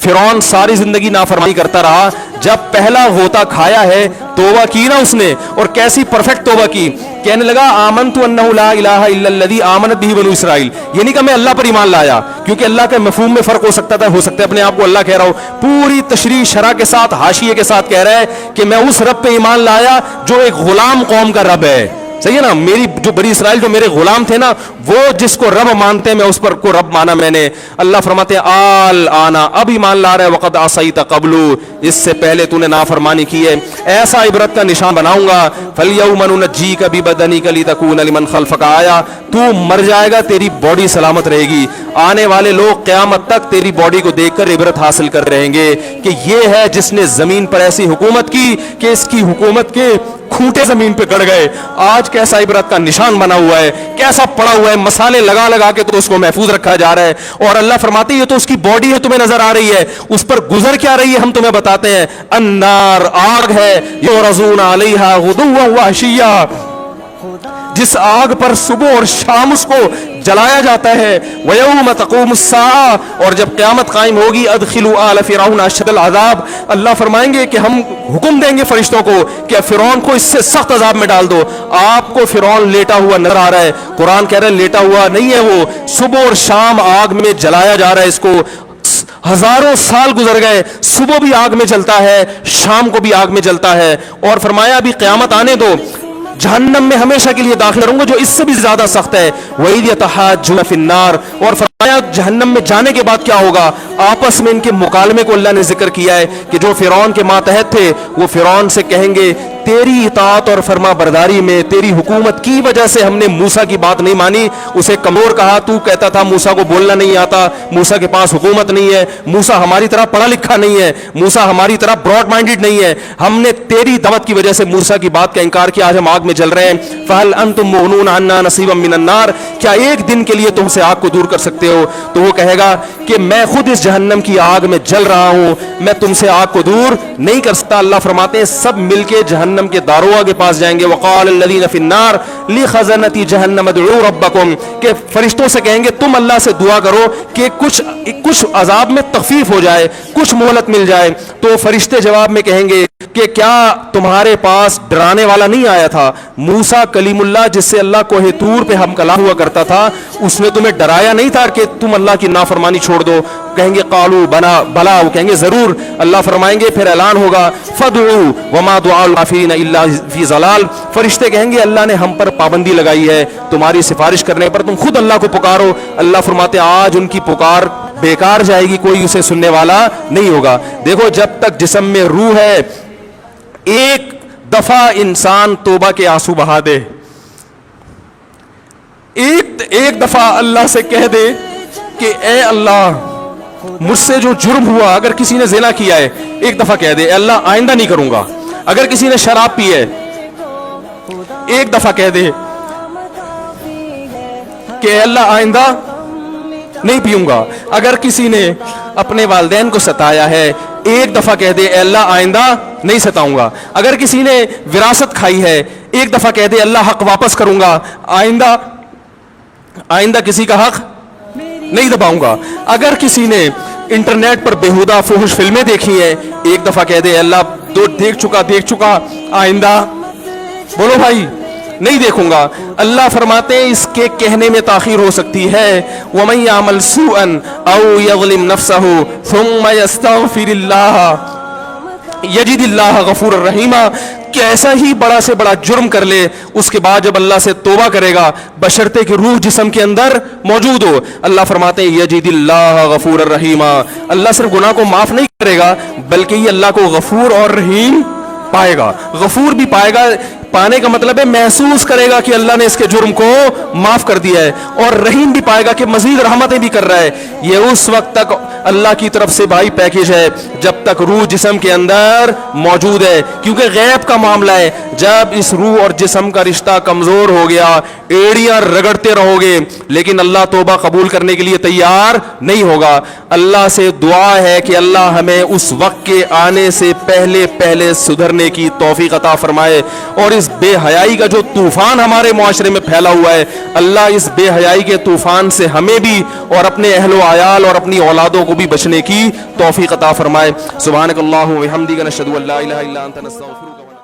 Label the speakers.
Speaker 1: فرعون ساری زندگی نافرمانی کرتا رہا, جب پہلا غوطہ کھایا ہے توبہ کی نا اس نے, اور کیسی پرفیکٹ توبہ کی, کہنے لگا آمنت انہ لا الہ الا الذی آمنت بہ بنو اسرائیل, یہ نہیں کہ میں اللہ پر ایمان لایا, کیونکہ اللہ کے مفہوم میں فرق ہو سکتا تھا, ہو سکتا ہے اپنے آپ کو اللہ کہہ رہا ہو, پوری تشریح شرح کے ساتھ حاشیے کے ساتھ کہہ رہا ہے کہ میں اس رب پہ ایمان لایا جو ایک غلام قوم کا رب ہے. صحیح ہے نا, میری جو بنی اسرائیل جو میرے غلام تھے نا, وہ جس کو رب مانتے ہیں میں اس پر کو رب مانا میں نے. اللہ فرماتے ہیں آل آنا, اب ایمان لا رہا ہے, وقد عصیت قبل, اس سے پہلے تو نے نافرمانی کی ہے, ایسا عبرت کا نشان بناؤں گا. فالیوم ننجیک ببدنک لتکون لمن خلفک آیا, تو مر جائے گا تیری باڈی سلامت رہے گی, آنے والے لوگ قیامت تک تیری باڈی کو دیکھ کر عبرت حاصل کر رہیں گے کہ یہ ہے جس نے زمین پر ایسی حکومت کی کہ اس کی حکومت کے کھوٹے زمین پہ گڑ گئے. آج کیسا عبرت کا نشان بنا ہوا ہے, کیسا پڑا ہوا ہے, مسالے لگا لگا کے تو اس کو محفوظ رکھا جا رہا ہے. اور اللہ فرماتے ہیں یہ تو اس کی باڈی ہے, تمہیں نظر آ رہی ہے, اس پر گزر کیا رہی ہے ہم تمہیں بتاتے ہیں. النار, آگ ہے, یعرضون علیہا غدوا وعشیا, جس آگ پر صبح اور شام اس کو جلایا جاتا ہے. وَيَوْمَ تَقُومُ السَّاعَةُ, اور جب قیامت قائم ہوگی, أَدْخِلُوا آلَ فِرْعَوْنَ أَشَدَّ الْعَذَابِ, اللہ فرمائیں گے کہ ہم حکم دیں گے فرشتوں کو کہ فرعون کو اس سے سخت عذاب میں ڈال دو. آپ کو فرعون لیٹا ہوا نظر آ رہا ہے, قرآن کہہ رہا ہے لیٹا ہوا نہیں ہے وہ, صبح اور شام آگ میں جلایا جا رہا ہے اس کو. ہزاروں سال گزر گئے, صبح بھی آگ میں جلتا ہے, شام کو بھی آگ میں جلتا ہے. اور فرمایا ابھی قیامت آنے دو, جہنم میں ہمیشہ کے لیے داخل کروں گا جو اس سے بھی زیادہ سخت ہے. وَإِذْ يَتَحَاجُّونَ فِي النَّارِ, اور فرمایا جہنم میں جانے کے بعد کیا ہوگا, آپس میں ان کے مکالمے کو اللہ نے ذکر کیا ہے کہ جو فرعون کے ماتحت تھے وہ فرعون سے کہیں گے تیری اطاعت اور فرما برداری میں, تیری حکومت کی وجہ سے ہم نے موسیٰ کی بات نہیں مانی. اسے کمزور کہا, تو کہتا تھا موسیٰ کو بولنا نہیں آتا, موسیٰ کے پاس حکومت نہیں ہے, موسیٰ ہماری طرح پڑھا لکھا نہیں ہے, موسیٰ ہماری طرح براڈ مائنڈڈ نہیں ہے, ہم نے تیری دعوت کی وجہ سے موسیٰ کی بات کا انکار کیا, آج ہم آگ میں جل رہے ہیں. فَهَلْ أَنْتُمْ مُغْنُونَ عَنَّا نَصِيبًا مِّنَ النَّارِ, کیا ایک دن کے لیے تم سے آگ کو دور کر سکتے ہو. تو وہ کہے گا کہ میں خود اس جہنم کی آگ میں جل رہا ہوں, میں تم سے آگ کو دور نہیں کر سکتا. اللہ فرماتے ہیں سب مل کے جہنم کے داروغ کے پاس جائیں گے. وقال الذین فی النار لخزنۃ جہنم ادعوا ربکم, کہ فرشتوں سے کہیں گے تم اللہ سے دعا کرو کہ کچھ عذاب میں تخفیف ہو جائے, کچھ مہلت مل جائے. تو فرشتے جواب میں کہیں گے کہ کیا تمہارے پاس ڈرانے والا نہیں آیا تھا, موسیٰ کلیم اللہ جس سے اللہ کوہ طور پہ ہم کلام ہوا کرتا تھا, اس نے تمہیں ڈرایا نہیں تھا کہ تم اللہ کی نافرمانی چھوڑ دو. کہیں گے قالوا بلا, وہ کہیں گے ضرور. اللہ فرمائیں گے پھر اعلان ہوگا فادعوا وما دعاء الکافرین الا فی ضلال, فرشتے کہیں گے اللہ نے ہم پر پابندی لگائی ہے تمہاری سفارش کرنے پر, تم خود اللہ کو پکارو. اللہ فرماتے آج ان کی پکار بیکار جائے گی, کوئی اسے سننے والا نہیں ہوگا. دیکھو جب تک جسم میں روح ہے, ایک دفعہ انسان توبہ کے آنسو بہا دے, ایک دفعہ اللہ سے کہہ دے کہ اے اللہ مجھ سے جو جرم ہوا, اگر کسی نے زنا کیا ہے ایک دفعہ کہہ دے اے اللہ آئندہ نہیں کروں گا. اگر کسی نے شراب پی ہے ایک دفعہ کہہ دے کہ اے اللہ آئندہ نہیں پیوں گا. اگر کسی نے اپنے والدین کو ستایا ہے ایک دفعہ کہہ دے اے اللہ آئندہ نہیں ستاؤں گا. اگر کسی نے وراثت کھائی ہے ایک دفعہ کہہ دے اللہ حق واپس کروں گا, آئندہ کسی کا حق نہیں دباؤں گا. اگر کسی نے انٹرنیٹ پر بیہودہ فحش فلمیں دیکھی ہیں ایک دفعہ کہہ دے اللہ دیکھ چکا آئندہ بولو بھائی نہیں دیکھوں گا. اللہ فرماتے ہیں اس کے کہنے میں تاخیر ہو سکتی ہے. وَمَن يَعْمَلْ سُوءًا أَوْ يَظْلِمْ نَفْسَهُ ثُمَّ يَسْتَغْفِرِ اللَّهَ یجد اللہ غفور الرحیم, کیسا ہی بڑا سے بڑا جرم کر لے اس کے بعد جب اللہ سے توبہ کرے گا بشرطے کہ روح جسم کے اندر موجود ہو, اللہ فرماتے ہیں یجد اللہ غفور الرحیم, اللہ صرف گناہ کو معاف نہیں کرے گا بلکہ یہ اللہ کو غفور اور رحیم پائے گا. غفور بھی پائے گا, پانے کا مطلب ہے محسوس کرے گا کہ اللہ نے اس کے جرم کو معاف کر دیا ہے, اور رحیم بھی پائے گا کہ مزید رحمتیں بھی کر رہا ہے. یہ اس وقت تک اللہ کی طرف سے بھائی پیکیج ہے جب تک روح جسم کے اندر موجود ہے, کیونکہ غیب کا معاملہ ہے. جب اس روح اور جسم کا رشتہ کمزور ہو گیا ایڑیاں رگڑتے رہو گے لیکن اللہ توبہ قبول کرنے کے لیے تیار نہیں ہوگا. اللہ سے دعا ہے کہ اللہ ہمیں اس وقت کے آنے سے پہلے سدھرنے کی توفیق عطا فرمائے, اور اس بے حیائی کا جو طوفان ہمارے معاشرے میں پھیلا ہوا ہے اللہ اس بے حیائی کے طوفان سے ہمیں بھی اور اپنے اہل و عیال اور اپنی اولادوں کو بھی بچنے کی توفیق عطا فرمائے. سبحانک اللہم و بحمدک نشہد ان لا الہ الا انت نستغفرک.